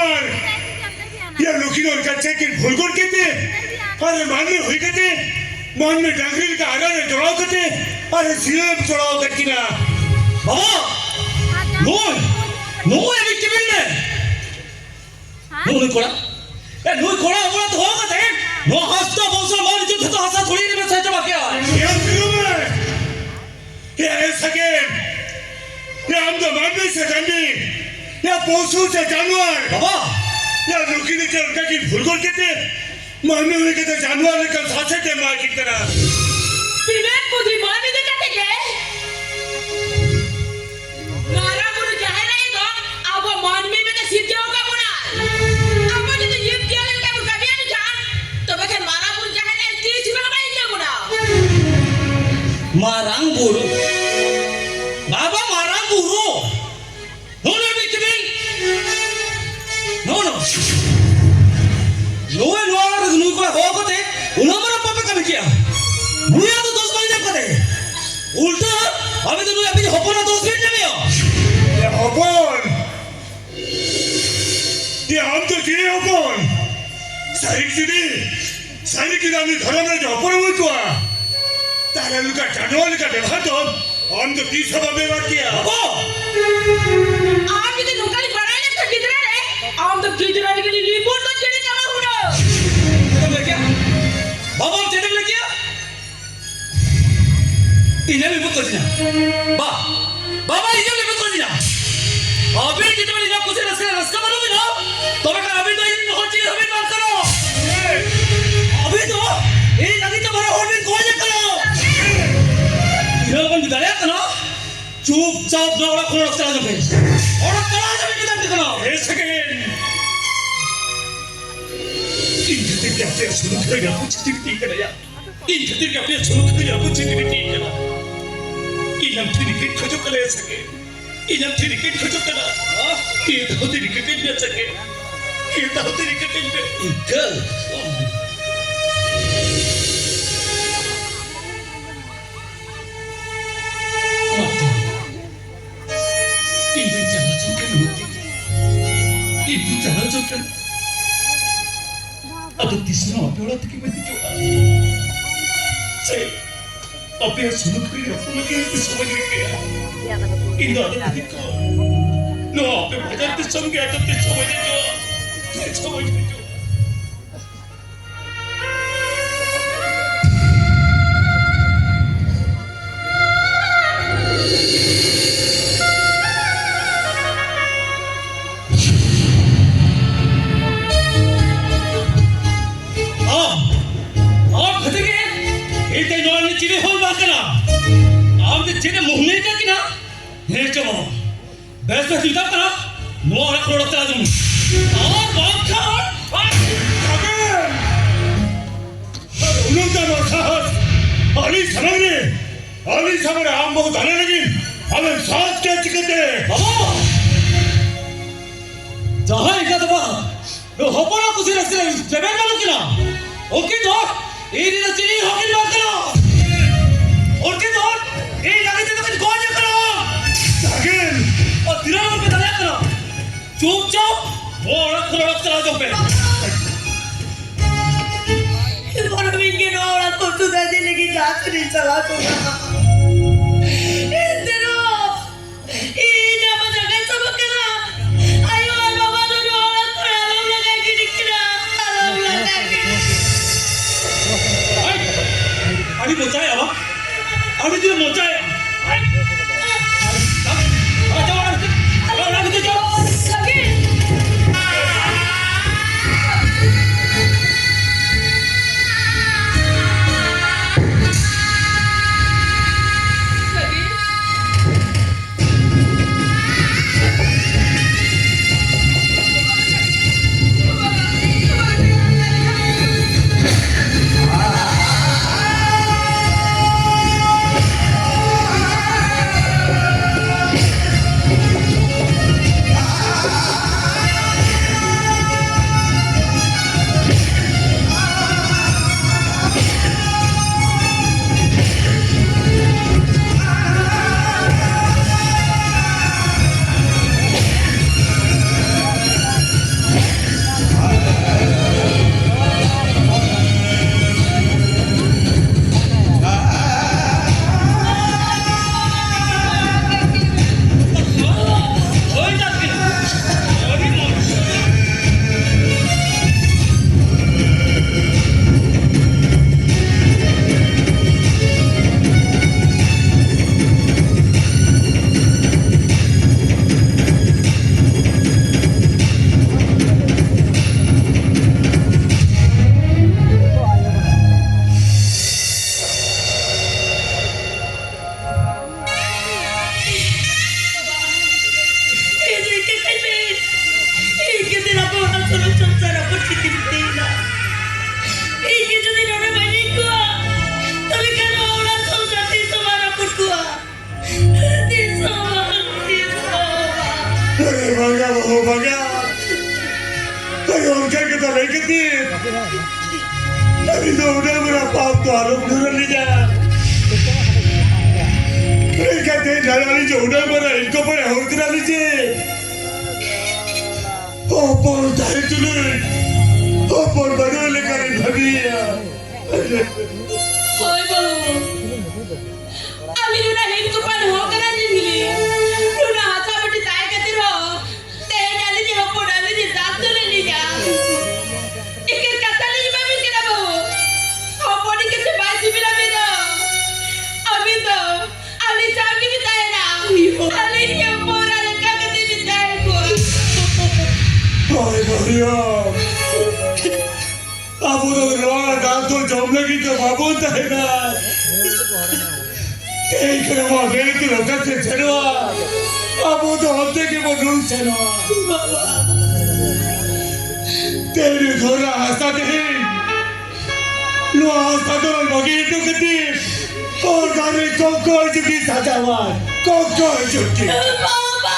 আমার या लोकी और कच्चे के भूलगुल कहते अरे मान में हुई कहते मान में डांगरी का आगा ने जोड़ाव कहते अरे सीने में जोड़ाव करती ना बाबा नो ये विक्टिम ने नो कोड़ा ए नो कोड़ा अपना तो होगा थे नो हंसता बोलता मान जो तो हंसा थोड़ी नहीं बचा चला क्या ये क्यों है ये ऐसा के ये हम तो मान में से जानी या पशु से जानवर बाबा या लोकी ने क्या उनका की भूलगुल कहते मान में हुई कहते जानवर ने कल सासे के मार की तरह विवेक बुद्धि मान में कहते क्या मारा गुरु चाहे नहीं तो अब मान में तो सिद्धियों का गुना अब मुझे तो ये क्या लगता है कभी नहीं जान तो बस मारा गुरु चाहे नहीं तीस में नहीं क्या गुना मारांग गुरु बाबा मारांग गुरु no no victim no no लोए लोआर नु को होगा थे उन्होंने पापा कभी किया मुझे तो दोस्त नहीं देखते थे उल्टा अभी तो अभी होपना दोस्त भी नहीं हो ये होपन ये हम तो किए होपन सारी की नामी घरों में जो होपन हुई तो तारा लुका जानवर का व्यवहार तो हम तो तीस सब व्यवहार किया बाबा आप इतने नौकरी बनाने तो किधर है आप तो किधर के लिए रिपोर्ट तो चले जाना होना क्या बाबा हम चेतन लग गया इन्हें भी मत करना बाबा इन्हें भी मत करना अभी जितने बड़ी जब कुछ रास्ता बनोगे ना तो मैं अभी तो इन हो चीज अभी बात करो अभी तो ये लगी तो बड़ा और भी कोई नहीं करो ये अपन बिताया करो चुपचाप नौड़ा खोल रखता है फिर और करा जब किधर निकलो ये सेकंड इन खतिर के अपने सुन करेगा कुछ ठीक करेगा इन खतिर के अपने सुन करेगा कुछ ठीक करेगा इन हम तेरी किट खोजो कर ले सके इन हम तेरी किट खोजो करा ये तो तेरी किट ले सके ये तो तेरी किट ले कल इन चला चुके होते इन चला चुके अब तीसरा अपेड़ा तक में दिखा सही अपेड़ा सुन कर अपन के समझ गया इन दादा दिखा नो अबे भजन तो समझ गया तो समझ जो बेस्ट सीधा करा नो और करोड़ तक तुम और बात कर उन्होंने मरसाहस अली समझ हम बहुत आने लगी हमें सांस क्या चिकते बाबा जहाँ इधर तो बाहर नो होपना कुछ रस्ते जमीन में लुकिना ओके तो ये दिन चीनी होगी बात करो ओके तो ये लगे तो कुछ कौन करो जागिर और दिलावर पे दया करो चुपचाप वो औरत को लड़क चला जाओ पे ये बड़ा विंगे नो औरत को सुधा देने की जांच नहीं चला तो इंदिरो ये जब जगह सब करा आयो बाबा तो जो औरत को आलम लगा के निकला आलम लगा के अभी मोचाए अब अभी जो मोचाए কোনো সংসার আমার পৃথিবীতেই না। এই কিছুদিন ওরা বাইরে কুয়া, তবে কেন ওরা সংসার দিস আমার আপন কুয়া? দিস আমার, দিস আমার। अरे भागा बाबू भागा अरे उनका कितना लेके अभी तो उन्हें मेरा पाप तो आरोप दूर ले जा कहते नारायणी जो उन्हें मेरा इनको पर और करा लीजिए और दाई तुले और बड़े लेकर भाभी ওই বাবু, আমি লুনা হিন্দু পান হো করা দিলি লুনা হাতা বটি তাই কাতির হো তে জানি যে হো ডালি যে দাঁত তুলে নি যা একের কথা লি বাবু কেনা বাবু হো বডি কে সে বাই সিবিলা মে দাও আমি তো আলি সামনে বিতায় না আলি কে মোরা লেকা কে বিতায় কো अरे भैया अब वो रोना डाल तो जम लगी तो बाबू है ना कहीं करवा मेरे तो लोग से चलवा अब वो तो होते के वो रूल चलवा तेरे घोड़ा हंसा दे लो हंसा तो लगी तो कितनी और गाने को चुकी सजावा को चुकी বাবা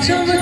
Chama